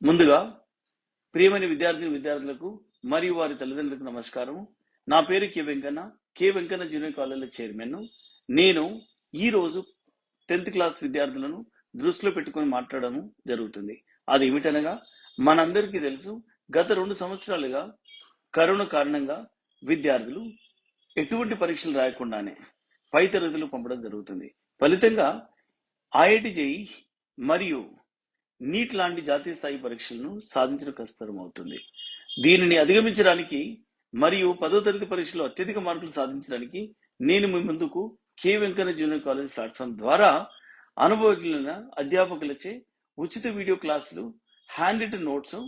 ముందుగా ప్రియమైన విద్యార్థులకు మరియు వారి తల్లిదండ్రులకు నమస్కారం. నా పేరు కే వెంకన్న జూనియర్ కాలేజ్ చైర్మన్. నేను ఈ రోజు 10th క్లాస్ విద్యార్థులను దృష్టిలో పెట్టుకొని మాట్లాడడం జరుగుతుంది. అది ఏమిటనగా, మనందరికీ తెలుసు, గత 2 సంవత్సరాలుగా కరోనా కారణంగా విద్యార్థులు ఎటువంటి పరీక్షలు రాయకుండానే పై తరగతులు పంపడం జరుగుతుంది. ఫలితంగా ఐఐటి జేఈ మరియు నీట్ లాంటి జాతీయ స్థాయి పరీక్షలను సాధించడం కష్టతరం అవుతుంది. దీనిని అధిగమించడానికి మరియు 10వ తరగతి పరీక్షలో అత్యధిక మార్కులు సాధించడానికి నేను మీ ముందుకు కే వెంకన్న జూనియర్ కాలేజ్ ప్లాట్ఫామ్ ద్వారా అనుభవజ్ఞులైన అధ్యాపకులచే ఉచిత వీడియో క్లాసులు, హ్యాండ్ రిటన్ నోట్స్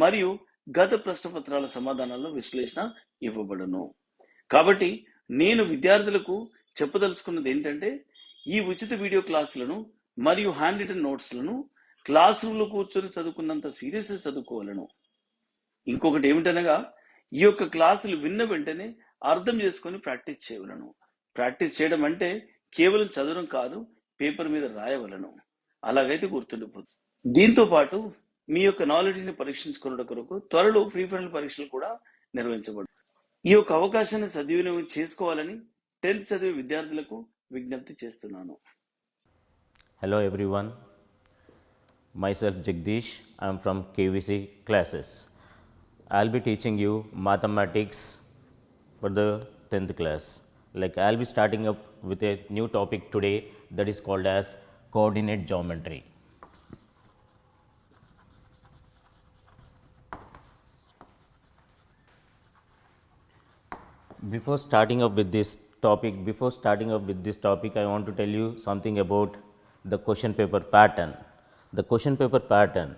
మరియు గత ప్రశ్నపత్రాల సమాధానాల విశ్లేషణ ఇవ్వబడును. కాబట్టి నేను విద్యార్థులకు చెప్పదలుచుకున్నది ఏంటంటే, ఈ ఉచిత వీడియో క్లాసులను మరియు హ్యాండ్ రిటన్ నోట్స్లను క్లాస్ రూమ్లో కూర్చొని చదువుకున్నంత సీరియస్గా చదువుకోవాలను. ఇంకొకటి ఏమిటనగా, ఈ యొక్క క్లాసులు విన్న వెంటనే అర్థం చేసుకొని ప్రాక్టీస్ చేయవలను. ప్రాక్టీస్ చేయడం అంటే కేవలం చదవడం కాదు, పేపర్ మీద రాయవలను. అలాగైతే గుర్తుండిపోతుంది. దీంతో పాటు మీ యొక్క నాలెడ్జ్ని పరీక్షించుకున్న కొరకు త్వరలో ప్రీ ఫైనల్ పరీక్షలు కూడా నిర్వహించబడు. ఈ యొక్క అవకాశాన్ని సద్వినియోగం చేసుకోవాలని 10th చదివే విద్యార్థులకు విజ్ఞప్తి చేస్తున్నాను. Hello everyone, myself Jagdish. I am from KVC classes. I will be teaching you mathematics for the 10th class. Like, I will be starting up with a new topic today, that is called as coordinate geometry. Before starting up with this topic, I want to tell you something about the question paper pattern. The question paper pattern,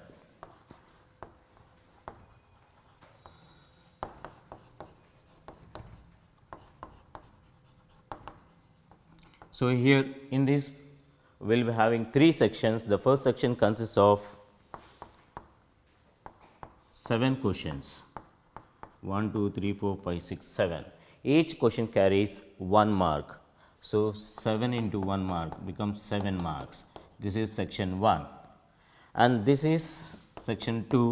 so here in this we will be having 3 sections. The first section consists of 7 questions, 1, 2, 3, 4, 5, 6, 7. Each question carries 1 mark. So, 7 into 1 mark becomes 7 marks. This is section 1, and this is section 2,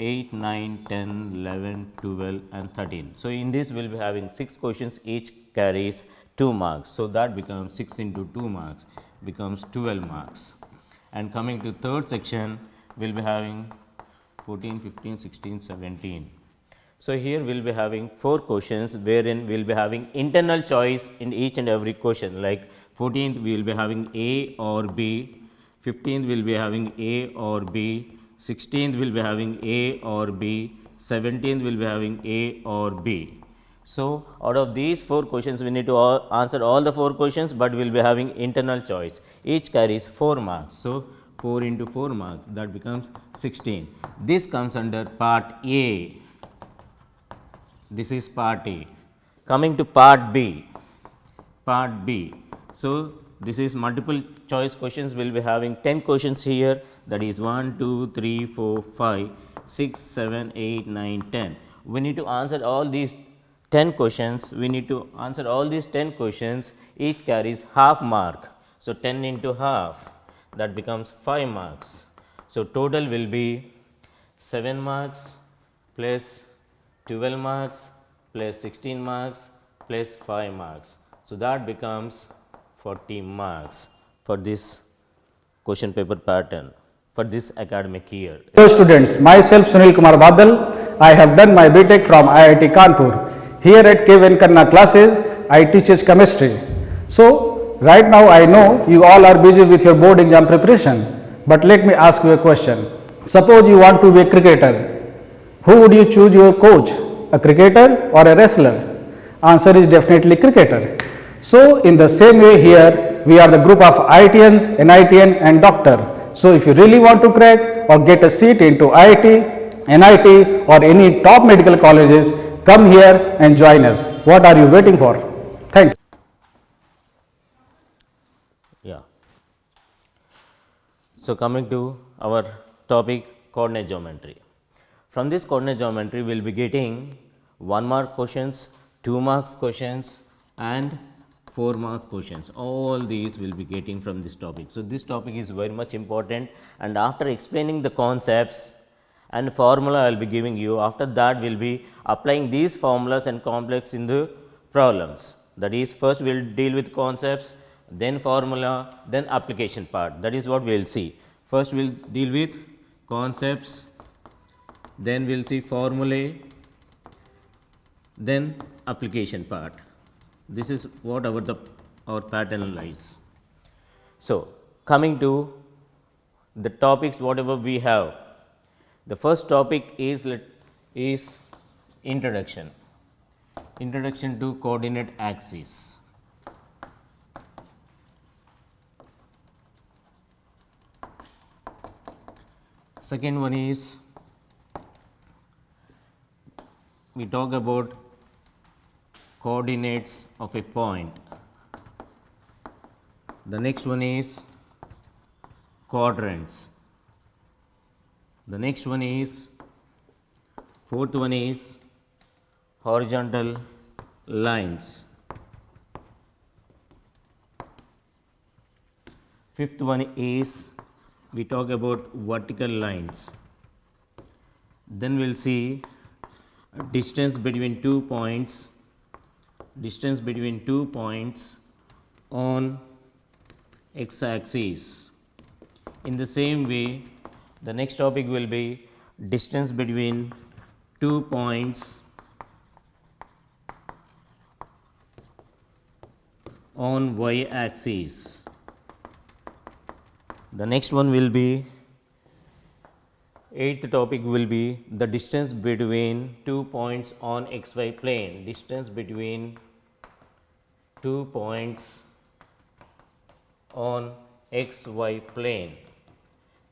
8, 9, 10, 11, 12 and 13. So, in this we will be having 6 questions, each carries 2 marks. So, that becomes 6 into 2 marks becomes 12 marks. And coming to third section, we will be having 14, 15, 16, 17. So, here we will be having 4 questions, wherein we will be having internal choice in each and every question. Like 14th we will be having A or B, 15th we will be having A or B, 16th we will be having A or B, 17th we will be having A or B. So, out of these 4 questions we need to answer all the 4 questions, but we will be having internal choice. Each carries 4 marks. So, 4 into 4 marks, that becomes 16. This comes under part A. This is part A. Coming to part B. So, this is multiple choice questions. We will be having 10 questions here, that is 1, 2, 3, 4, 5, 6, 7, 8, 9, 10. We need to answer all these 10 questions. Each carries half mark. So, 10 into half, that becomes 5 marks. So, total will be 7 marks plus 12 marks plus 16 marks plus 5 marks. So, that becomes 40 marks for this question paper pattern for this academic year. Hello students, myself Sunil Kumar Badal. I have done my BTech from IIT Kanpur. Here at K Venkanna classes, I teach chemistry. So, right now I know you all are busy with your board exam preparation, but let me ask you a question. Suppose you want to be a cricketer. Who would you choose your coach, a cricketer or a wrestler? Answer is definitely cricketer. So, in the same way here, we are the group of IITians, NITian and doctor. So, if you really want to crack or get a seat into IIT, NIT or any top medical colleges, come here and join us. What are you waiting for? Thank you. Yeah. So, coming to our topic, coordinate geometry. From this coordinate geometry, we will be getting 1 mark questions, 2 marks questions and 4 marks questions. All these will be getting from this topic. So, this topic is very much important, and after explaining the concepts, and formula I will be giving you. After that, we will be applying these formulas and complex in the problems. That is, first we will deal with concepts, then formula, then application part. That is what we will see. First we will deal with concepts, then we will see formulae, then application part. This is what our pattern lies. So, coming to the topics whatever we have, the first topic is introduction to coordinate axis. Second one is we talk about coordinates of a point. The next one is quadrants. The next one is, fourth one is horizontal lines. Fifth one is we talk about vertical lines. Then we will see distance between 2 points, on x axis. In the same way, the next topic will be distance between 2 points on y axis. The next one will be, eighth topic will be the distance between 2 points on xy plane. Distance between 2 points on xy plane.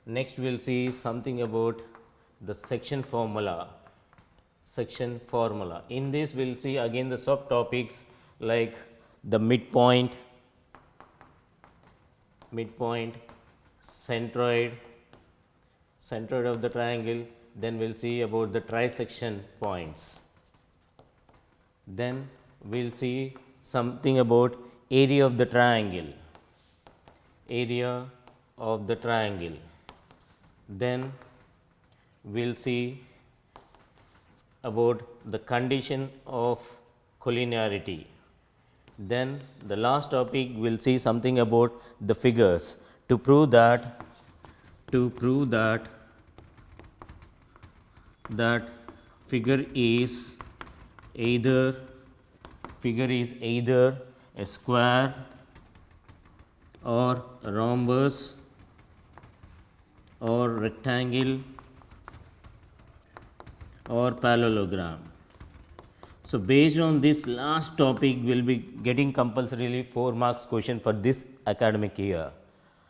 Next we will see something about the section formula. In this we will see again the subtopics like the midpoint, centroid of the triangle. Then we will see about the trisection points. Then we will see something about area of the triangle. Then we will see about the condition of collinearity. Then the last topic we will see something about the figures to prove that figure is either a square or a rhombus or rectangle or parallelogram. So, based on this last topic, we will be getting compulsorily 4 marks question for this academic year.